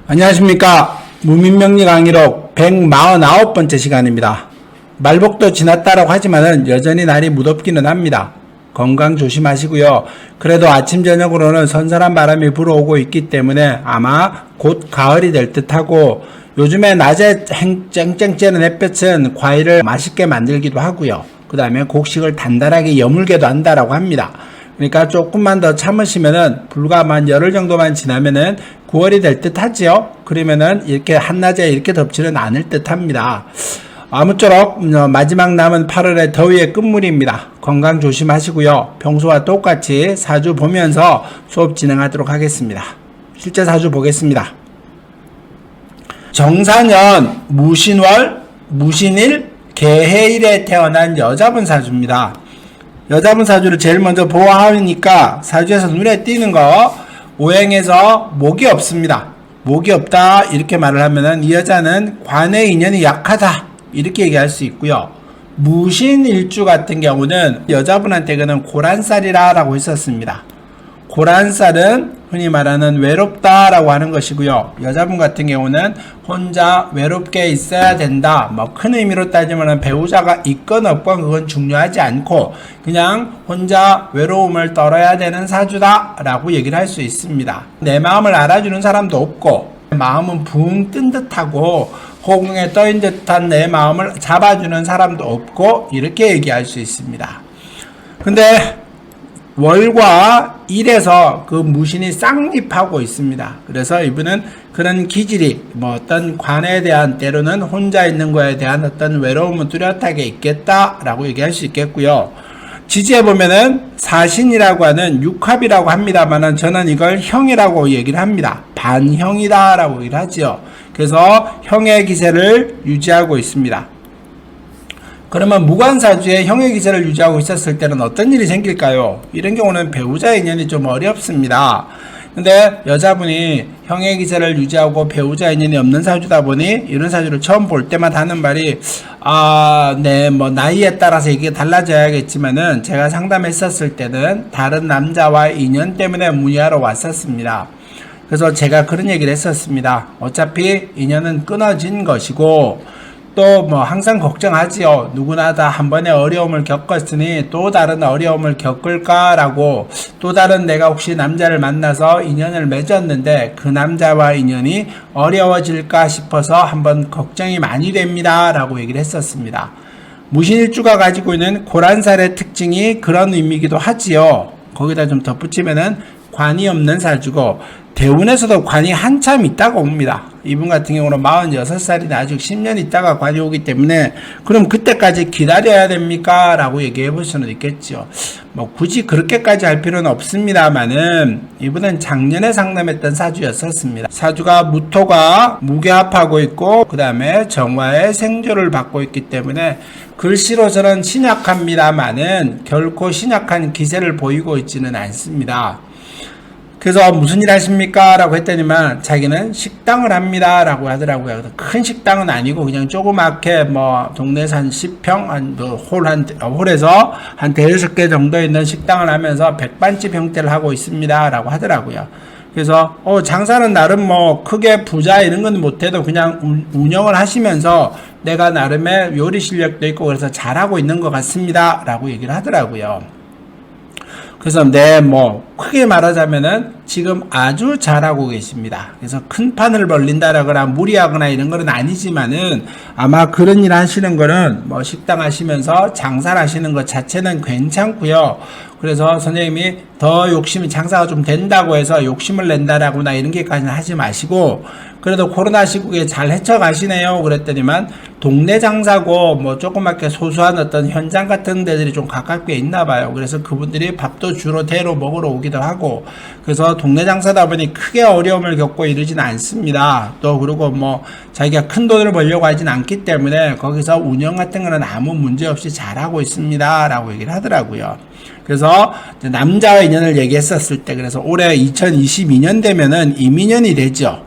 안녕하십니까. 무민명리 강의록 149번째 시간입니다. 말복도 지났다라고 하지만은 여전히 날이 무덥기는 합니다. 건강 조심하시고요. 그래도 아침 저녁으로는 선선한 바람이 불어오고 있기 때문에 아마 곧 가을이 될 듯하고, 요즘에 낮에 쨍쨍 쬐는 햇볕은 과일을 맛있게 만들기도 하고요. 그 다음에 곡식을 단단하게 여물게도 한다라고 합니다. 그러니까 조금만 더 참으시면은 불과 한 열흘 정도만 지나면은 9월이 될 듯 하지요. 그러면은 이렇게 한낮에 이렇게 덥지는 않을 듯 합니다. 아무쪼록 마지막 남은 8월의 더위의 끝물입니다. 건강 조심하시고요. 평소와 똑같이 사주 보면서 수업 진행하도록 하겠습니다. 실제 사주 보겠습니다. 정사년 무신월 무신일 개해일에 태어난 여자분 사주입니다. 여자분 사주를 제일 먼저 보아하니까 사주에서 눈에 띄는 거, 오행에서 목이 없습니다. 목이 없다 이렇게 말을 하면은 이 여자는 관의 인연이 약하다 이렇게 얘기할 수 있고요. 무신일주 같은 경우는 여자분한테는 고란살이라 라고 했었습니다. 고란살은 흔히 말하는 외롭다라고 하는 것이고요. 여자분 같은 경우는 혼자 외롭게 있어야 된다. 큰 의미로 따지면 배우자가 있건 없건 그건 중요하지 않고 그냥 혼자 외로움을 떨어야 되는 사주다라고 얘기를 할 수 있습니다. 내 마음을 알아주는 사람도 없고 마음은 붕 뜬 듯하고 호공에 떠인 듯한 내 마음을 잡아주는 사람도 없고 이렇게 얘기할 수 있습니다. 근데 월과 일에서 그 무신이 쌍립하고 있습니다. 그래서 이분은 그런 기질이 어떤 관에 대한, 때로는 혼자 있는 거에 대한 어떤 외로움은 뚜렷하게 있겠다라고 얘기할 수 있겠고요. 지지해 보면은 사신이라고 하는 육합이라고 합니다만은 저는 이걸 형이라고 얘기를 합니다. 반형이다라고 얘기를 하지요. 그래서 형의 기세를 유지하고 있습니다. 그러면 무관사주에 형의 기세를 유지하고 있었을 때는 어떤 일이 생길까요? 이런 경우는 배우자 인연이 좀 어렵습니다. 근데 여자분이 형의 기세를 유지하고 배우자 인연이 없는 사주다 보니 이런 사주를 처음 볼 때마다 하는 말이, 네, 나이에 따라서 이게 달라져야겠지만은 제가 상담했었을 때는 다른 남자와 인연 때문에 문의하러 왔었습니다. 그래서 제가 그런 얘기를 했었습니다. 어차피 인연은 끊어진 것이고, 또 항상 걱정하지요. 누구나 다 한 번의 어려움을 겪었으니 또 다른 어려움을 겪을까라고, 또 다른 내가 혹시 남자를 만나서 인연을 맺었는데 그 남자와 인연이 어려워질까 싶어서 한번 걱정이 많이 됩니다 라고 얘기를 했었습니다. 무신일주가 가지고 있는 고란살의 특징이 그런 의미이기도 하지요. 거기다 좀 덧붙이면은 관이 없는 사주고, 대운에서도 관이 한참 있다가 옵니다. 이분 같은 경우는 46살이나 아직 10년 있다가 관이 오기 때문에, 그럼 그때까지 기다려야 됩니까? 라고 얘기해 볼 수는 있겠죠. 굳이 그렇게까지 할 필요는 없습니다만은 이분은 작년에 상담했던 사주였었습니다. 사주가 무토가 무게합하고 있고 그 다음에 정화의 생조를 받고 있기 때문에 글씨로서는 신약합니다만은 결코 신약한 기세를 보이고 있지는 않습니다. 그래서 무슨 일 하십니까? 라고 했더니만 자기는 식당을 합니다 라고 하더라고요. 큰 식당은 아니고 그냥 조그맣게 동네에서 한 10평 홀에서 한 대여섯 개 정도 있는 식당을 하면서 백반집 형태를 하고 있습니다 라고 하더라고요. 그래서 장사는 나름 크게 부자 이런 건 못해도 그냥 운영을 하시면서 내가 나름의 요리 실력도 있고 그래서 잘하고 있는 것 같습니다 라고 얘기를 하더라고요. 그래서 크게 말하자면은 지금 아주 잘하고 계십니다. 그래서 큰 판을 벌린다라거나 무리하거나 이런 거는 아니지만은 아마 그런 일 하시는 거는 식당 하시면서 장사를 하시는 것 자체는 괜찮고요. 그래서 선생님이 더 욕심이, 장사가 좀 된다고 해서 욕심을 낸다라거나 이런 게까지는 하지 마시고, 그래도 코로나 시국에 잘 헤쳐가시네요 그랬더니만 동네 장사고 조그맣게 소소한 어떤 현장 같은 데들이 좀 가깝게 있나 봐요. 그래서 그분들이 밥도 주로 대로 먹으러 오기도 하기도 하고, 그래서 동네 장사다 보니 크게 어려움을 겪고 이러진 않습니다. 또 그리고 뭐 자기가 큰 돈을 벌려고 하진 않기 때문에 거기서 운영 같은 거는 아무 문제 없이 잘하고 있습니다 라고 얘기를 하더라고요. 그래서 남자와 인연을 얘기했었을 때, 그래서 올해 2022년 되면은 이민년이 되죠.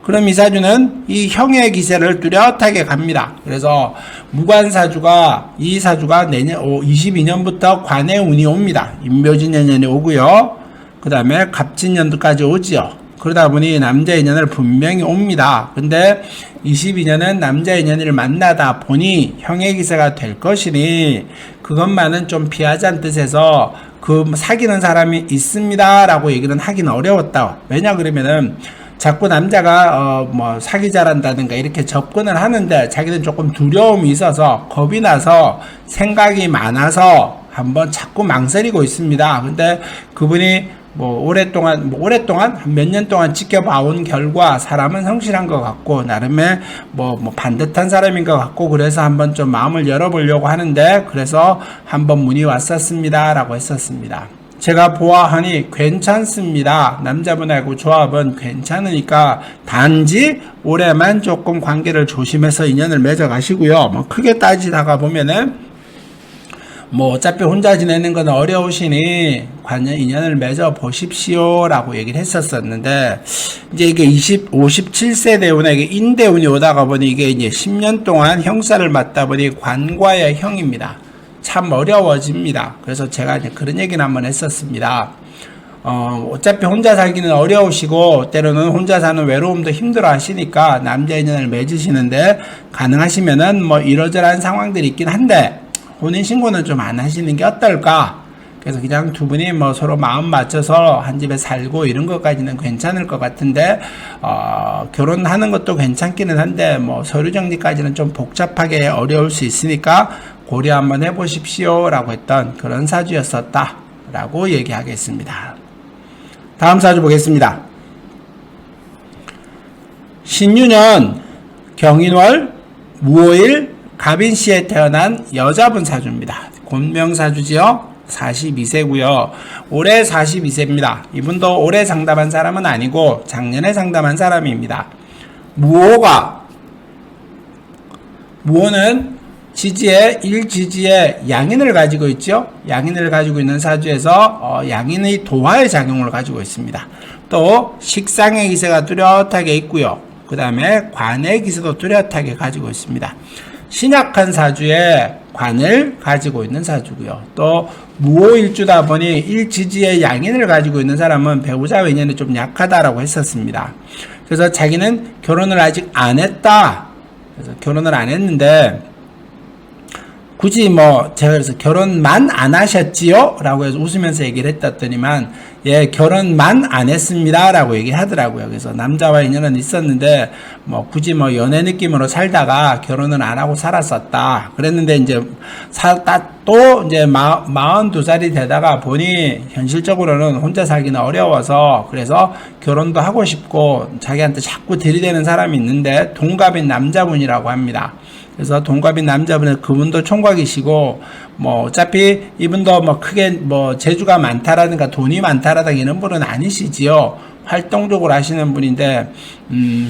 그럼 이 사주는 이 형의 기세를 뚜렷하게 갑니다. 그래서 무관사주가, 이 사주가 내년 22년부터 관의 운이 옵니다. 임묘진년이 오고요. 그 다음에 갑진년도까지 오지요. 그러다 보니 남자 인연을 분명히 옵니다. 근데 22년은 남자 인연을 만나다 보니 형의 기세가 될 것이니 그것만은 좀 피하자는 뜻에서 그 사귀는 사람이 있습니다 라고 얘기는 하기는 어려웠다. 왜냐 그러면은 자꾸 남자가 뭐 사기 잘한다든가 이렇게 접근을 하는데 자기는 조금 두려움이 있어서 겁이 나서 생각이 많아서 한번 자꾸 망설이고 있습니다. 근데 그분이 뭐 오랫동안 몇 년 동안 지켜봐온 결과 사람은 성실한 것 같고 나름의 뭐 반듯한 사람인 것 같고, 그래서 한번 좀 마음을 열어보려고 하는데, 그래서 한번 문의 왔었습니다 라고 했었습니다. 제가 보아하니 괜찮습니다. 남자분하고 조합은 괜찮으니까 단지 올해만 조금 관계를 조심해서 인연을 맺어 가시고요. 뭐 크게 따지다가 보면은 뭐 어차피 혼자 지내는 건 어려우시니 관련 인연을 맺어 보십시오 라고 얘기를 했었었는데, 이제 이게 57세 대운에 이게 인대운이 오다가 보니 이게 이제 10년 동안 형사를 맡다 보니 관과의 형입니다. 참 어려워집니다. 그래서 제가 이제 그런 얘기는 한번 했었습니다. 어차피 혼자 살기는 어려우시고 때로는 혼자 사는 외로움도 힘들어 하시니까 남자 인연을 맺으시는데, 가능하시면은 뭐 이러저러한 상황들이 있긴 한데 혼인신고는 좀 안 하시는 게 어떨까? 그래서 그냥 두 분이 뭐 서로 마음 맞춰서 한 집에 살고 이런 것까지는 괜찮을 것 같은데, 결혼하는 것도 괜찮기는 한데 뭐 서류 정리까지는 좀 복잡하게 어려울 수 있으니까 고려 한번 해보십시오 라고 했던 그런 사주였었다 라고 얘기하겠습니다. 다음 사주 보겠습니다. 신유년 경인월 무오일 갑인시에 태어난 여자분 사주입니다. 곤명사주지요. 42세고요. 올해 42세입니다. 이분도 올해 상담한 사람은 아니고 작년에 상담한 사람입니다. 무오는 지지에 일지지에 양인을 가지고 있죠. 양인을 가지고 있는 사주에서 양인의 도화의 작용을 가지고 있습니다. 또 식상의 기세가 뚜렷하게 있고요. 그 다음에 관의 기세도 뚜렷하게 가지고 있습니다. 신약한 사주에 관을 가지고 있는 사주고요. 또 무오일주다 보니 일지지의 양인을 가지고 있는 사람은 배우자와 인연이 좀 약하다라고 했었습니다. 그래서 자기는 결혼을 아직 안 했다. 그래서 결혼을 안 했는데 굳이 뭐 제가 그래서 결혼만 안 하셨지요? 라고 해서 웃으면서 얘기를 했더니만 예, 결혼만 안 했습니다 라고 얘기를 하더라고요. 그래서 남자와 인연은 있었는데 뭐 굳이 뭐 연애 느낌으로 살다가 결혼은 안 하고 살았었다 그랬는데, 이제 또 이제 42살이 되다가 보니 현실적으로는 혼자 살기는 어려워서 그래서 결혼도 하고 싶고 자기한테 자꾸 들이대는 사람이 있는데 동갑인 남자분이라고 합니다. 그래서 동갑인 남자분은 그분도 총각이시고 뭐 어차피 이분도 뭐 크게 뭐 재주가 많다라든가 돈이 많다라든가 이런 분은 아니시지요. 활동적으로 하시는 분인데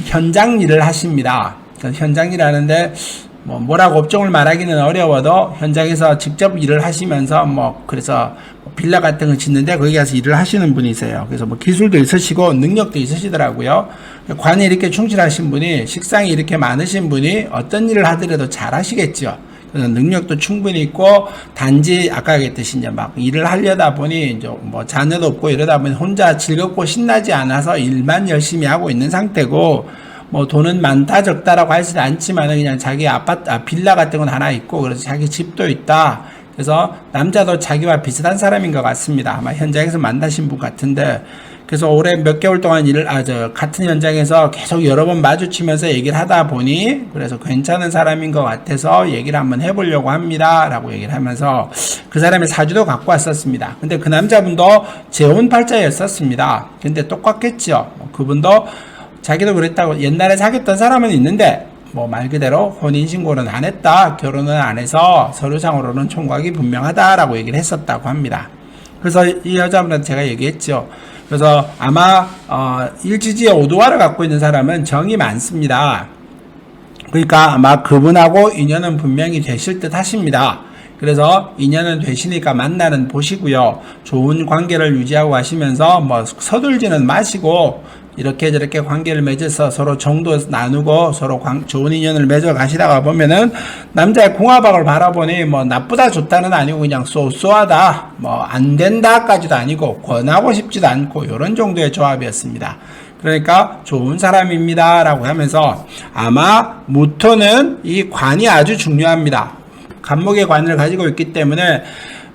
현장 일을 하십니다. 현장 일 하는데 뭐라고 업종을 말하기는 어려워도 현장에서 직접 일을 하시면서 뭐 그래서 빌라 같은 거 짓는데 거기 가서 일을 하시는 분이세요. 그래서 뭐 기술도 있으시고 능력도 있으시더라고요. 관이 이렇게 충실하신 분이, 식상이 이렇게 많으신 분이 어떤 일을 하더라도 잘 하시겠죠. 그래서 능력도 충분히 있고, 단지 아까 얘기했듯이 이제 막 일을 하려다 보니 이제 뭐 자녀도 없고 이러다 보니 혼자 즐겁고 신나지 않아서 일만 열심히 하고 있는 상태고, 뭐 돈은 많다 적다라고 하지는 않지만 그냥 자기 빌라 같은 건 하나 있고, 그래서 자기 집도 있다. 그래서 남자도 자기와 비슷한 사람인 것 같습니다. 아마 현장에서 만나신 분 같은데, 그래서 올해 몇 개월 동안 같은 현장에서 계속 여러 번 마주치면서 얘기를 하다 보니 그래서 괜찮은 사람인 것 같아서 얘기를 한번 해보려고 합니다 라고 얘기를 하면서 그 사람의 사주도 갖고 왔었습니다. 근데 그 남자분도 재혼팔자였었습니다. 근데 똑같겠죠. 그분도 자기도 그랬다고, 옛날에 사귀었던 사람은 있는데 뭐 말 그대로 혼인신고는 안 했다, 결혼은 안 해서 서류상으로는 총각이 분명하다라고 얘기를 했었다고 합니다. 그래서 이 여자분한테 제가 얘기했죠. 그래서 아마 일지지에 오도화를 갖고 있는 사람은 정이 많습니다. 그러니까 아마 그분하고 인연은 분명히 되실 듯 하십니다. 그래서 인연은 되시니까 만나는 보시고요. 좋은 관계를 유지하고 가시면서 뭐 서둘지는 마시고 이렇게 저렇게 관계를 맺어서 서로 정도 나누고 서로 좋은 인연을 맺어 가시다가 보면은 남자의 궁합학을 바라보니 뭐 나쁘다 좋다는 아니고 그냥 쏘쏘하다 뭐 안 된다까지도 아니고 권하고 싶지도 않고 이런 정도의 조합이었습니다. 그러니까 좋은 사람입니다 라고 하면서 아마 무토는 이 관이 아주 중요합니다. 간목의 관을 가지고 있기 때문에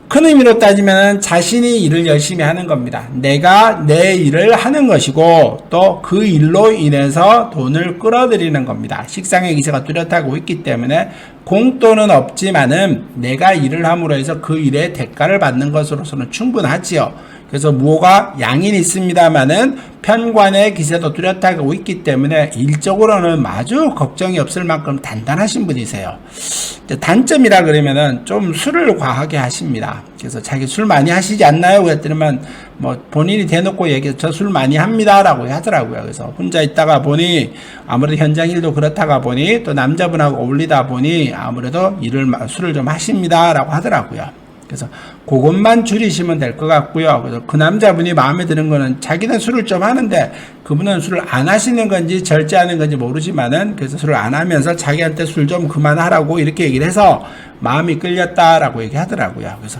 큰 의미로 따지면 자신이 일을 열심히 하는 겁니다. 내가 내 일을 하는 것이고 또 그 일로 인해서 돈을 끌어들이는 겁니다. 식상의 기세가 뚜렷하고 있기 때문에 공돈은 없지만은 내가 일을 함으로 해서 그 일의 대가를 받는 것으로서는 충분하지요. 그래서 무호가 양인 있습니다만은 편관의 기세도 뚜렷하고 있기 때문에 일적으로는 아주 걱정이 없을 만큼 단단하신 분이세요. 단점이라 그러면은 좀 술을 과하게 하십니다. 그래서 자기 술 많이 하시지 않나요? 그랬더니만 뭐 본인이 대놓고 얘기해서 저 술 많이 합니다라고 하더라고요. 그래서 혼자 있다가 보니 아무래도 현장 일도 그렇다가 보니 또 남자분하고 어울리다 보니 아무래도 술을 좀 하십니다라고 하더라고요. 그래서 그것만 줄이시면 될 것 같고요. 그래서 그 남자분이 마음에 드는 거는 자기는 술을 좀 하는데 그분은 술을 안 하시는 건지 절제하는 건지 모르지만은 그래서 술을 안 하면서 자기한테 술 좀 그만하라고 이렇게 얘기를 해서 마음이 끌렸다라고 얘기하더라고요. 그래서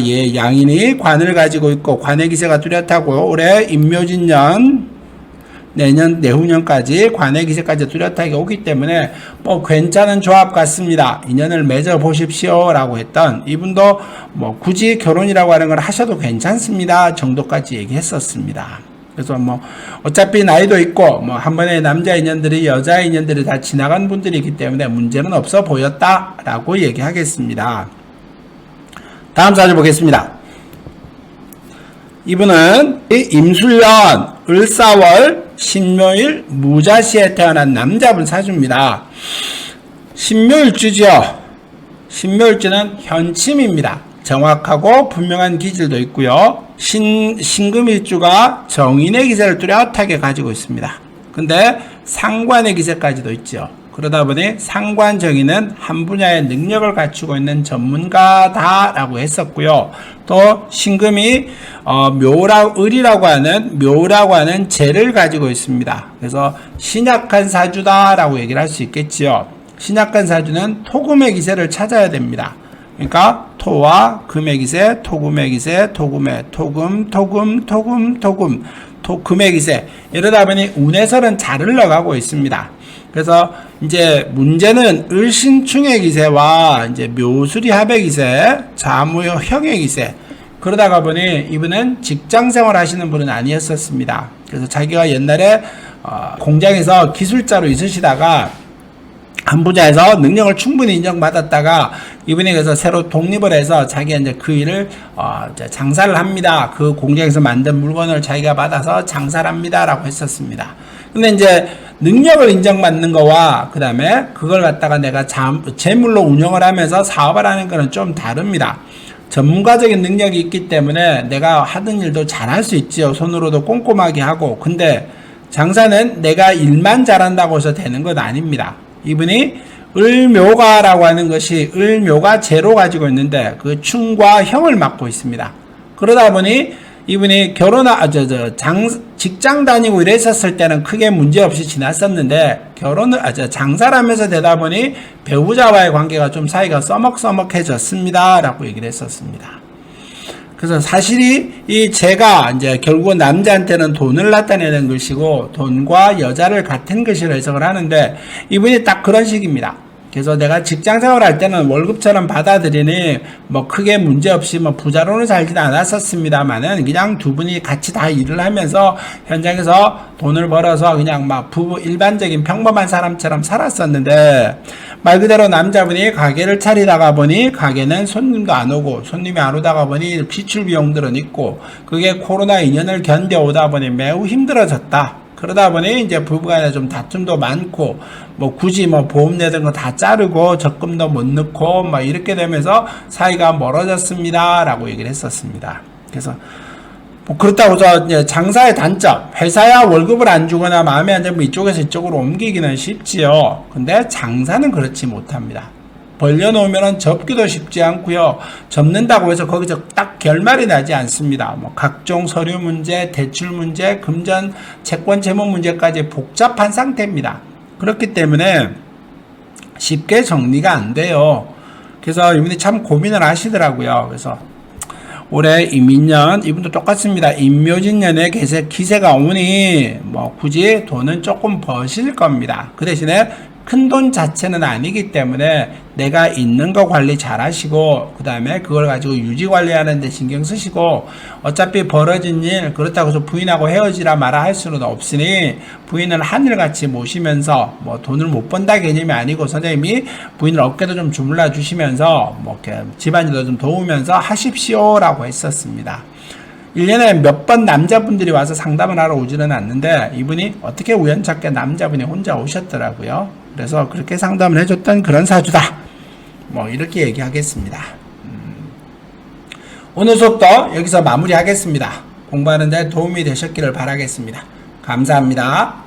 예, 양인이 관을 가지고 있고 관의 기세가 뚜렷하고 올해 임묘진년 내년 내후년까지 관의 기세까지 뚜렷하게 오기 때문에 뭐 괜찮은 조합 같습니다. 인연을 맺어 보십시오 라고 했던 이분도 뭐 굳이 결혼이라고 하는 걸 하셔도 괜찮습니다 정도까지 얘기했었습니다. 그래서 뭐 어차피 나이도 있고 뭐 한 번에 남자 인연들이 여자 인연들이 다 지나간 분들이기 때문에 문제는 없어 보였다 라고 얘기하겠습니다. 다음 사주 보겠습니다. 이분은 임술년 을사월 신묘일 무자시에 태어난 남자분 사주입니다. 신묘일주죠. 신묘일주는 현침입니다. 정확하고 분명한 기질도 있고요. 신금일주가 정인의 기세를 뚜렷하게 가지고 있습니다. 근데 상관의 기세까지도 있죠. 그러다 보니 상관정인은 한 분야의 능력을 갖추고 있는 전문가다라고 했었고요. 또 신금이 을이라고 하는 재를 가지고 있습니다. 그래서 신약한 사주다라고 얘기를 할 수 있겠지요. 신약한 사주는 토금의 기세를 찾아야 됩니다. 그러니까 토와 금의 기세, 토금의 기세, 토금의 금의 기세. 이러다 보니 운에서는 잘 흘러가고 있습니다. 그래서 이제 문제는 을신충의 기세와 이제 묘수리 합의 기세, 자무형의 기세. 그러다가 보니 이분은 직장 생활 하시는 분은 아니었었습니다. 그래서 자기가 옛날에 공장에서 기술자로 있으시다가 한 분야에서 능력을 충분히 인정받았다가 이분이 그래서 새로 독립을 해서 자기가 이제 그 일을 장사를 합니다. 그 공장에서 만든 물건을 자기가 받아서 장사를 합니다라고 했었습니다. 근데 이제 능력을 인정받는 거와 그 다음에 그걸 갖다가 내가 재물로 운영을 하면서 사업을 하는 거는 좀 다릅니다. 전문가적인 능력이 있기 때문에 내가 하던 일도 잘할 수 있지요. 손으로도 꼼꼼하게 하고. 근데 장사는 내가 일만 잘한다고 해서 되는 건 아닙니다. 이분이 을묘가라고 하는 것이 을묘가 재로 가지고 있는데 그 충과 형을 맡고 있습니다. 그러다 보니 이분이 직장 다니고 이랬었을 때는 크게 문제없이 지났었는데 장사를 하면서 되다 보니 배우자와의 관계가 좀 사이가 써먹써먹해졌습니다 라고 얘기를 했었습니다. 그래서 사실이 이 재가 이제 결국은 남자한테는 돈을 나타내는 것이고 돈과 여자를 같은 것이라 해석을 하는데 이분이 딱 그런 식입니다. 그래서 내가 직장 생활할 때는 월급처럼 받아들이니 뭐 크게 문제없이 뭐 부자로는 살지는 않았었습니다만은 그냥 두 분이 같이 다 일을 하면서 현장에서 돈을 벌어서 그냥 막 부부 일반적인 평범한 사람처럼 살았었는데 말 그대로 남자분이 가게를 차리다가 보니 가게는 손님도 안 오고 손님이 안 오다가 보니 지출 비용들은 있고 그게 코로나 2년을 견뎌오다 보니 매우 힘들어졌다. 그러다 보니 이제 부부간에 좀 다툼도 많고 뭐 굳이 뭐 보험 내던 거 다 자르고 적금도 못 넣고 막 이렇게 되면서 사이가 멀어졌습니다 라고 얘기를 했었습니다. 그래서 뭐 그렇다고 저 장사의 단점, 회사야 월급을 안 주거나 마음에 안 들면 이쪽에서 이쪽으로 옮기기는 쉽지요. 근데 장사는 그렇지 못합니다. 벌려놓으면 접기도 쉽지 않고요. 접는다고 해서 거기서 딱 결말이 나지 않습니다. 뭐 각종 서류 문제, 대출 문제, 금전, 채권 채무 문제까지 복잡한 상태입니다. 그렇기 때문에 쉽게 정리가 안 돼요. 그래서 이분이 참 고민을 하시더라고요. 그래서 올해 이민년, 이분도 똑같습니다. 임묘진년에 기세가 오니 뭐 굳이 돈은 조금 버실 겁니다. 그 대신에 큰 돈 자체는 아니기 때문에 내가 있는 거 관리 잘 하시고, 그 다음에 그걸 가지고 유지 관리하는 데 신경 쓰시고, 어차피 벌어진 일, 그렇다고 해서 부인하고 헤어지라 마라 할 수는 없으니, 부인을 하늘같이 모시면서, 뭐 돈을 못 번다 개념이 아니고, 선생님이 부인을 어깨도 좀 주물러 주시면서, 뭐 이렇게 집안일도 좀 도우면서 하십시오라고 했었습니다. 1년에 몇 번 남자분들이 와서 상담을 하러 오지는 않는데, 이분이 어떻게 우연찮게 남자분이 혼자 오셨더라고요. 그래서 그렇게 상담을 해줬던 그런 사주다. 뭐 이렇게 얘기하겠습니다. 오늘 수업도 여기서 마무리하겠습니다. 공부하는 데 도움이 되셨기를 바라겠습니다. 감사합니다.